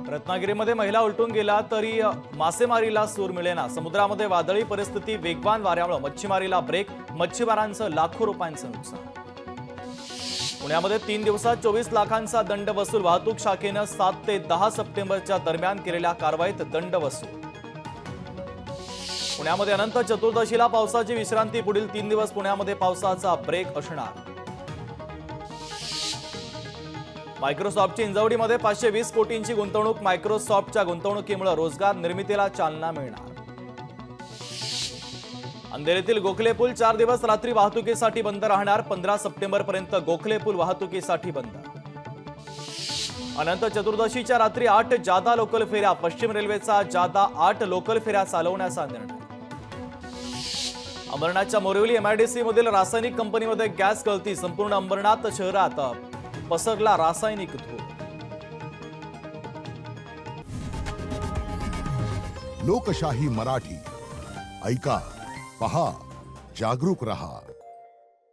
रत्नागिरीमध्ये महिला उलटून गेला तरी मासेमारीला सूर मिळेना। समुद्रामध्ये वादळी परिस्थिती, वेगवान वाऱ्यामुळे मच्छीमारीला ब्रेक, मच्छीमारांचं लाखो रुपयांचं नुकसान। पुण्यामध्ये 3 दिवसात 24 लाखांचा दंड वसूल। वाहतूक शाखेनं 7 ते 10 सप्टेंबरच्या दरम्यान केलेल्या कारवाईत दंड वसूल। पुण्यामध्ये अनंत चतुर्दशीला पावसाची विश्रांती, पुढील 3 दिवस पुण्यामध्ये पावसाचा ब्रेक असणार। मायक्रोसॉफ्टची इंजवडीमध्ये 520 कोटींची गुंतवणूक। मायक्रोसॉफ्टच्या गुंतवणुकीमुळे रोजगार निर्मितीला चालना मिळणार। अंधेरीतील गोखले पूल 4 दिवस रात्री वाहतुकीसाठी बंद राहणार। 15 सप्टेंबरपर्यंत गोखले पूल वाहतुकीसाठी बंद। अनंत चतुर्दशीच्या रात्री 8 जादा लोकल फेऱ्या। पश्चिम रेल्वेचा जादा 8 लोकल फेऱ्या चालवण्याचा निर्णय। अंबरनाथच्या मोरिवली एमआयडीसी मधील रासायनिक कंपनीमध्ये गॅस गळती। संपूर्ण अंबरनाथ शहरात पसरला रासायनिक धूर। लोकशाही मराठी ऐका, पहा, जागरूक रहा।